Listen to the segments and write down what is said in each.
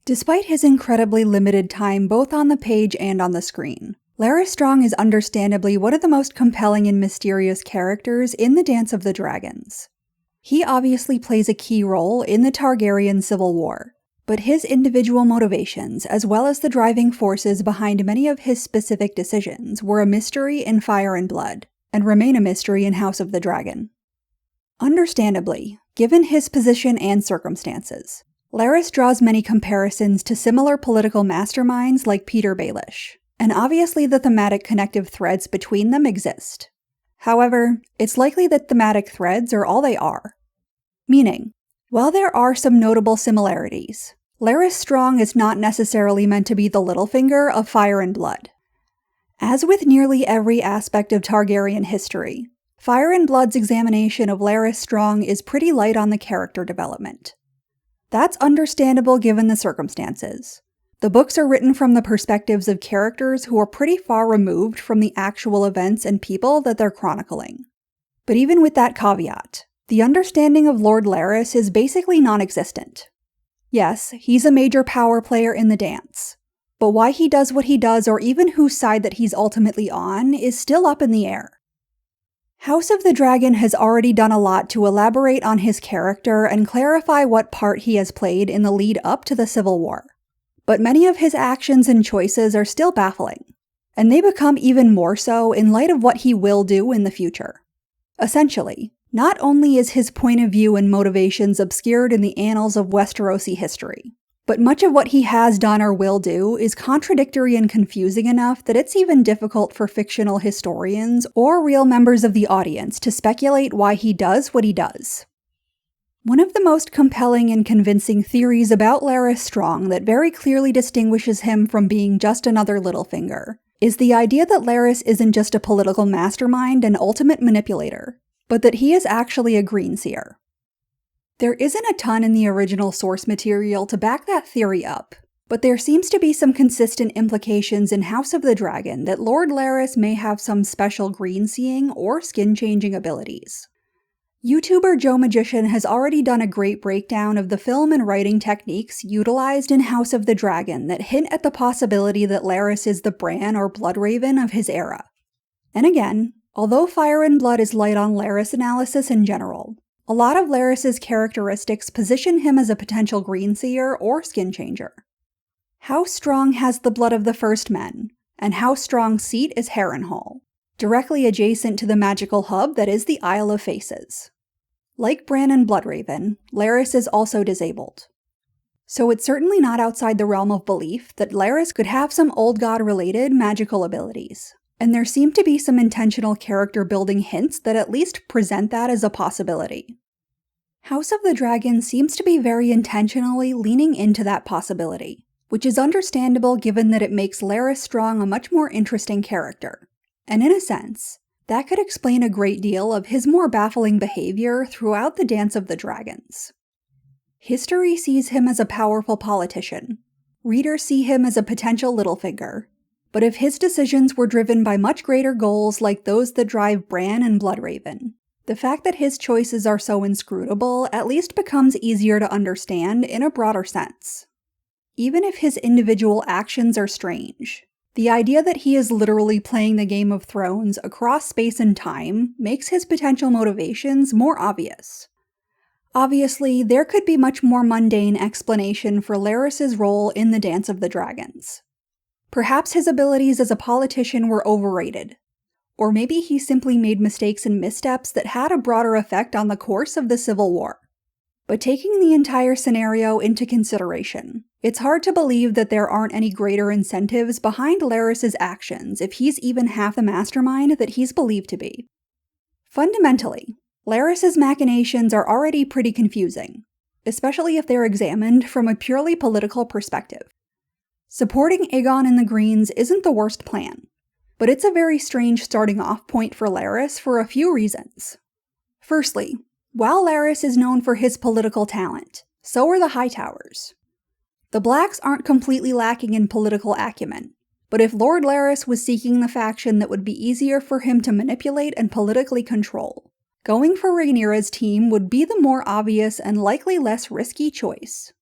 Despite his incredibly limited time both on the page and on the screen, Larys Strong is understandably one of the most compelling and mysterious characters in the Dance of the Dragons. He obviously plays a key role in the Targaryen Civil War, but his individual motivations, as well as the driving forces behind many of his specific decisions, were a mystery in Fire and Blood, and remain a mystery in House of the Dragon. Understandably, given his position and circumstances, Larys draws many comparisons to similar political masterminds like Peter Baelish, and obviously the thematic connective threads between them exist. However, it's likely that thematic threads are all they are. Meaning, while there are some notable similarities, Larys Strong is not necessarily meant to be the Littlefinger of Fire and Blood. As with nearly every aspect of Targaryen history, Fire and Blood's examination of Larys Strong is pretty light on the character development. That's understandable given the circumstances. The books are written from the perspectives of characters who are pretty far removed from the actual events and people that they're chronicling. But even with that caveat, the understanding of Lord Larys is basically non-existent. Yes, he's a major power player in the dance, but why he does what he does or even whose side that he's ultimately on is still up in the air. House of the Dragon has already done a lot to elaborate on his character and clarify what part he has played in the lead up to the Civil War. But many of his actions and choices are still baffling, and they become even more so in light of what he will do in the future. Essentially, not only is his point of view and motivations obscured in the annals of Westerosi history, but much of what he has done or will do is contradictory and confusing enough that it's even difficult for fictional historians or real members of the audience to speculate why he does what he does. One of the most compelling and convincing theories about Larys Strong that very clearly distinguishes him from being just another Littlefinger is the idea that Larys isn't just a political mastermind and ultimate manipulator, but that he is actually a Greenseer. There isn't a ton in the original source material to back that theory up, but there seems to be some consistent implications in House of the Dragon that Lord Larys may have some special green-seeing or skin-changing abilities. YouTuber Joe Magician has already done a great breakdown of the film and writing techniques utilized in House of the Dragon that hint at the possibility that Larys is the Bran or Bloodraven of his era. And again, although Fire and Blood is light on Larys analysis in general, a lot of Larys's characteristics position him as a potential Greenseer or Skinchanger. House Strong has the blood of the First Men, and House Strong's seat is Harrenhal, directly adjacent to the magical hub that is the Isle of Faces. Like Bran and Bloodraven, Larys is also disabled. So it's certainly not outside the realm of belief that Larys could have some Old God-related magical abilities, and there seem to be some intentional character-building hints that at least present that as a possibility. House of the Dragon seems to be very intentionally leaning into that possibility, which is understandable given that it makes Larys Strong a much more interesting character. And in a sense, that could explain a great deal of his more baffling behavior throughout the Dance of the Dragons. History sees him as a powerful politician. Readers see him as a potential Littlefinger. But if his decisions were driven by much greater goals like those that drive Bran and Bloodraven, the fact that his choices are so inscrutable at least becomes easier to understand in a broader sense. Even if his individual actions are strange, the idea that he is literally playing the Game of Thrones across space and time makes his potential motivations more obvious. Obviously, there could be much more mundane explanation for Larys's role in the Dance of the Dragons. Perhaps his abilities as a politician were overrated, or maybe he simply made mistakes and missteps that had a broader effect on the course of the Civil War. But taking the entire scenario into consideration, it's hard to believe that there aren't any greater incentives behind Larys's actions if he's even half the mastermind that he's believed to be. Fundamentally, Larys's machinations are already pretty confusing, especially if they're examined from a purely political perspective. Supporting Aegon and the Greens isn't the worst plan, but it's a very strange starting off point for Larys for a few reasons. Firstly, while Larys is known for his political talent, so are the Hightowers. The Blacks aren't completely lacking in political acumen, but if Lord Larys was seeking the faction that would be easier for him to manipulate and politically control, going for Rhaenyra's team would be the more obvious and likely less risky choice.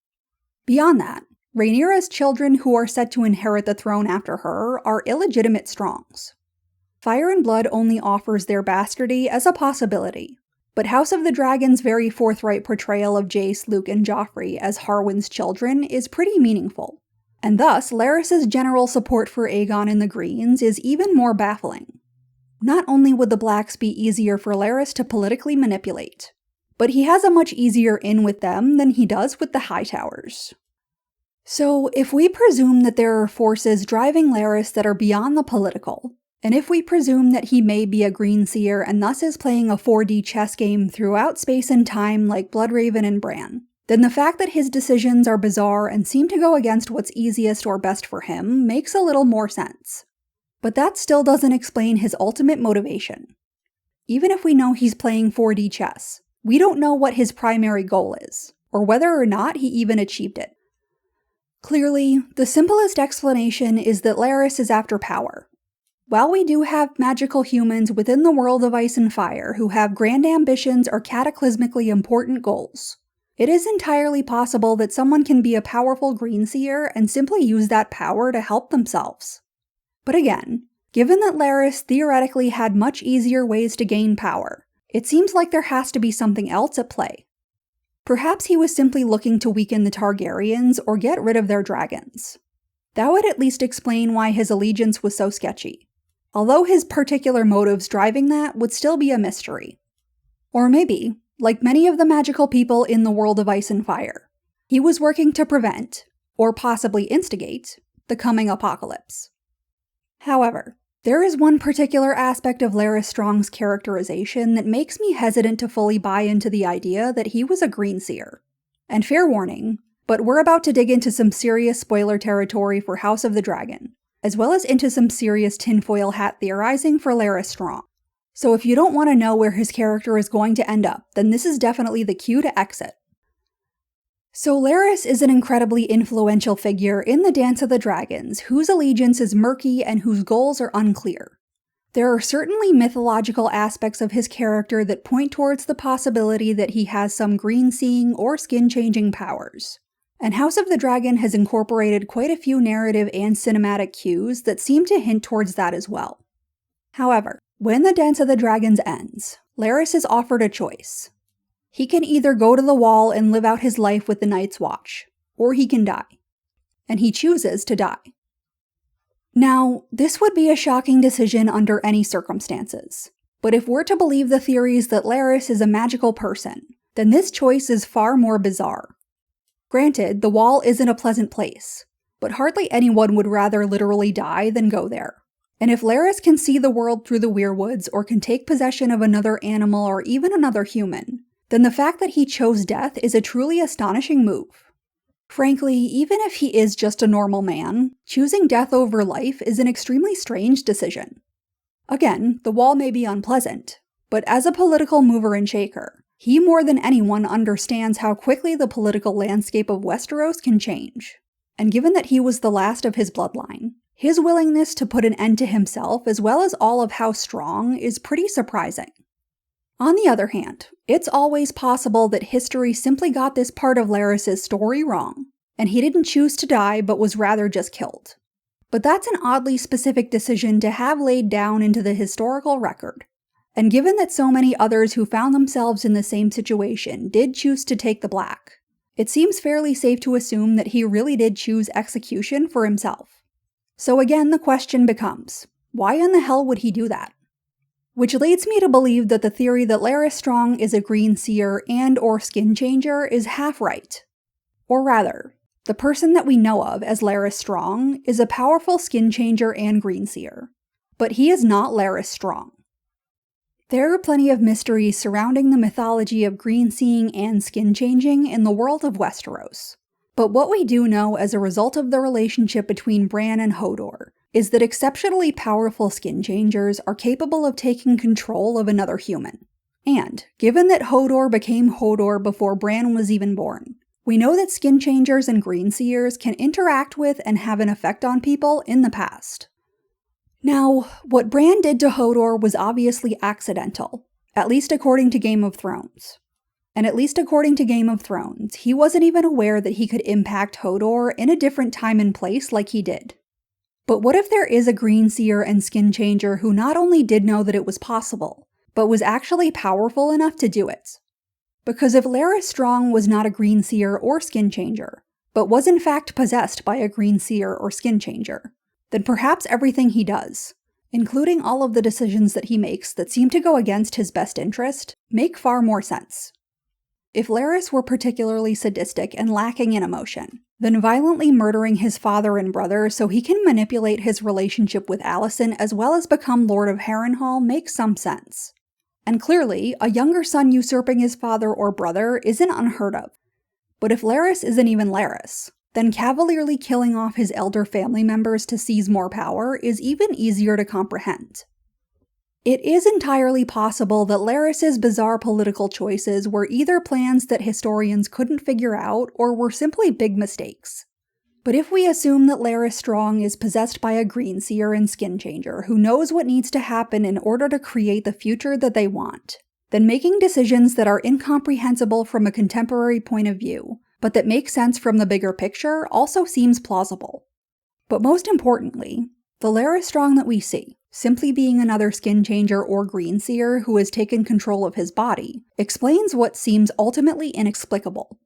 Beyond that, Rhaenyra's children who are set to inherit the throne after her are illegitimate Strongs. Fire and Blood only offers their bastardy as a possibility, but House of the Dragon's very forthright portrayal of Jace, Luke, and Joffrey as Harwin's children is pretty meaningful, and thus Larys' general support for Aegon and the Greens is even more baffling. Not only would the Blacks be easier for Larys to politically manipulate, but he has a much easier in with them than he does with the Hightowers. So, if we presume that there are forces driving Larys that are beyond the political, and if we presume that he may be a Greenseer and thus is playing a 4D chess game throughout space and time like Bloodraven and Bran, then the fact that his decisions are bizarre and seem to go against what's easiest or best for him makes a little more sense. But that still doesn't explain his ultimate motivation. Even if we know he's playing 4D chess, we don't know what his primary goal is, or whether or not he even achieved it. Clearly, the simplest explanation is that Larys is after power. While we do have magical humans within the world of Ice and Fire who have grand ambitions or cataclysmically important goals, it is entirely possible that someone can be a powerful Greenseer and simply use that power to help themselves. But again, given that Larys theoretically had much easier ways to gain power, it seems like there has to be something else at play. Perhaps he was simply looking to weaken the Targaryens or get rid of their dragons. That would at least explain why his allegiance was so sketchy, although his particular motives driving that would still be a mystery. Or maybe, like many of the magical people in the world of Ice and Fire, he was working to prevent, or possibly instigate, the coming apocalypse. However, there is one particular aspect of Larys Strong's characterization that makes me hesitant to fully buy into the idea that he was a Greenseer. And fair warning, but we're about to dig into some serious spoiler territory for House of the Dragon, as well as into some serious tinfoil hat theorizing for Larys Strong. So if you don't want to know where his character is going to end up, then this is definitely the cue to exit. So Larys is an incredibly influential figure in the Dance of the Dragons, whose allegiance is murky and whose goals are unclear. There are certainly mythological aspects of his character that point towards the possibility that he has some green-seeing or skin-changing powers, and House of the Dragon has incorporated quite a few narrative and cinematic cues that seem to hint towards that as well. However, when the Dance of the Dragons ends, Larys is offered a choice. He can either go to the Wall and live out his life with the Night's Watch, or he can die. And he chooses to die. Now, this would be a shocking decision under any circumstances, but if we're to believe the theories that Larys is a magical person, then this choice is far more bizarre. Granted, the Wall isn't a pleasant place, but hardly anyone would rather literally die than go there. And if Larys can see the world through the Weirwoods or can take possession of another animal or even another human, then the fact that he chose death is a truly astonishing move. Frankly, even if he is just a normal man, choosing death over life is an extremely strange decision. Again, the Wall may be unpleasant, but as a political mover and shaker, he more than anyone understands how quickly the political landscape of Westeros can change. And given that he was the last of his bloodline, his willingness to put an end to himself as well as all of House Strong is pretty surprising. On the other hand, it's always possible that history simply got this part of Larys' story wrong, and he didn't choose to die but was rather just killed. But that's an oddly specific decision to have laid down into the historical record. And given that so many others who found themselves in the same situation did choose to take the black, it seems fairly safe to assume that he really did choose execution for himself. So again, the question becomes, why in the hell would he do that? Which leads me to believe that the theory that Larys Strong is a Greenseer and or Skinchanger is half right. Or rather, the person that we know of as Larys Strong is a powerful Skinchanger and Greenseer, but he is not Larys Strong. There are plenty of mysteries surrounding the mythology of green-seeing and skin-changing in the world of Westeros. But what we do know as a result of the relationship between Bran and Hodor is that exceptionally powerful skin changers are capable of taking control of another human. And, given that Hodor became Hodor before Bran was even born, we know that skin changers and Greenseers can interact with and have an effect on people in the past. Now, what Bran did to Hodor was obviously accidental, at least according to Game of Thrones. And at least according to Game of Thrones, he wasn't even aware that he could impact Hodor in a different time and place like he did. But what if there is a Greenseer and Skinchanger who not only did know that it was possible, but was actually powerful enough to do it? Because if Larys Strong was not a Greenseer or Skinchanger, but was in fact possessed by a Greenseer or Skinchanger, then perhaps everything he does, including all of the decisions that he makes that seem to go against his best interest, make far more sense. If Larys were particularly sadistic and lacking in emotion, then violently murdering his father and brother so he can manipulate his relationship with Alicent as well as become Lord of Harrenhal makes some sense. And clearly, a younger son usurping his father or brother isn't unheard of. But if Larys isn't even Larys, then cavalierly killing off his elder family members to seize more power is even easier to comprehend. It is entirely possible that Larys's bizarre political choices were either plans that historians couldn't figure out or were simply big mistakes. But if we assume that Larys Strong is possessed by a Greenseer and Skinchanger who knows what needs to happen in order to create the future that they want, then making decisions that are incomprehensible from a contemporary point of view, but that make sense from the bigger picture, also seems plausible. But most importantly, the Larys Strong that we see, simply being another Skinchanger or Greenseer who has taken control of his body, explains what seems ultimately inexplicable: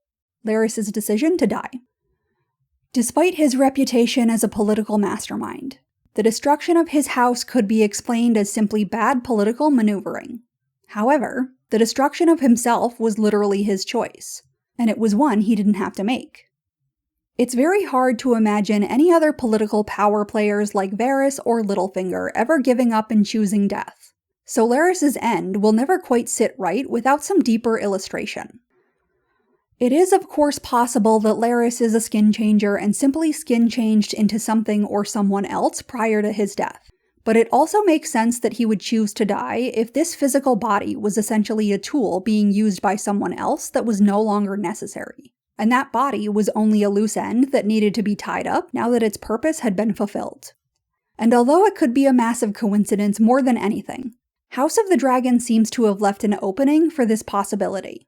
Larys' decision to die. Despite his reputation as a political mastermind, the destruction of his house could be explained as simply bad political maneuvering. However, the destruction of himself was literally his choice, and it was one he didn't have to make. It's very hard to imagine any other political power players like Varys or Littlefinger ever giving up and choosing death, so Larys' end will never quite sit right without some deeper illustration. It is of course possible that Larys is a Skinchanger and simply skin-changed into something or someone else prior to his death, but it also makes sense that he would choose to die if this physical body was essentially a tool being used by someone else that was no longer necessary. And that body was only a loose end that needed to be tied up now that its purpose had been fulfilled. And although it could be a massive coincidence more than anything, House of the Dragon seems to have left an opening for this possibility,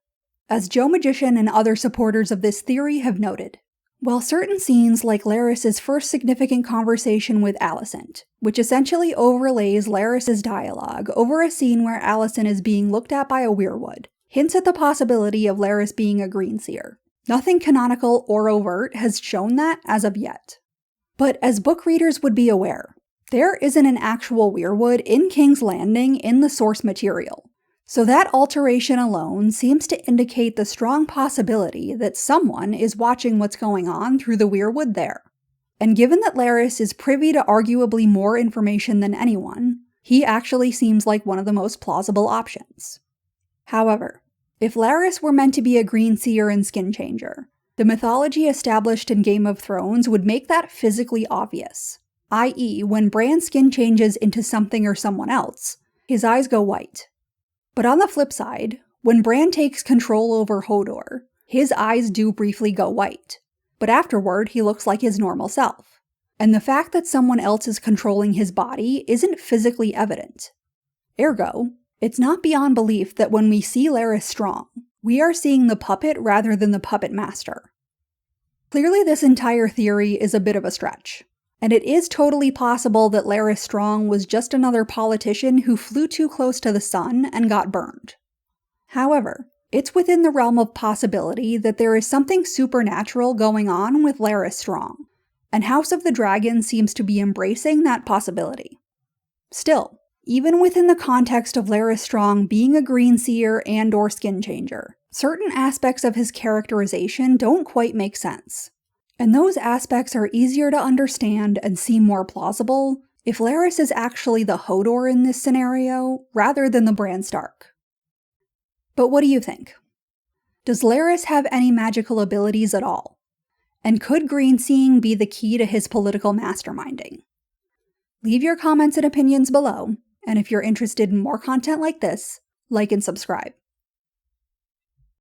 as Joe Magician and other supporters of this theory have noted. While certain scenes like Larys' first significant conversation with Alicent, which essentially overlays Larys' dialogue over a scene where Alicent is being looked at by a weirwood, hints at the possibility of Larys being a Greenseer, nothing canonical or overt has shown that as of yet. But as book readers would be aware, there isn't an actual weirwood in King's Landing in the source material, so that alteration alone seems to indicate the strong possibility that someone is watching what's going on through the weirwood there. And given that Larys is privy to arguably more information than anyone, he actually seems like one of the most plausible options. However, if Larys were meant to be a Greenseer and Skinchanger, the mythology established in Game of Thrones would make that physically obvious, i.e. when Bran skin changes into something or someone else, his eyes go white. But on the flip side, when Bran takes control over Hodor, his eyes do briefly go white, but afterward he looks like his normal self. And the fact that someone else is controlling his body isn't physically evident. Ergo, it's not beyond belief that when we see Larys Strong, we are seeing the puppet rather than the puppet master. Clearly this entire theory is a bit of a stretch, and it is totally possible that Larys Strong was just another politician who flew too close to the sun and got burned. However, it's within the realm of possibility that there is something supernatural going on with Larys Strong, and House of the Dragon seems to be embracing that possibility. Still, even within the context of Larys Strong being a Greenseer and/or Skinchanger, certain aspects of his characterization don't quite make sense. And those aspects are easier to understand and seem more plausible if Larys is actually the Hodor in this scenario, rather than the Bran Stark. But what do you think? Does Larys have any magical abilities at all? And could green-seeing be the key to his political masterminding? Leave your comments and opinions below, and if you're interested in more content like this, like and subscribe.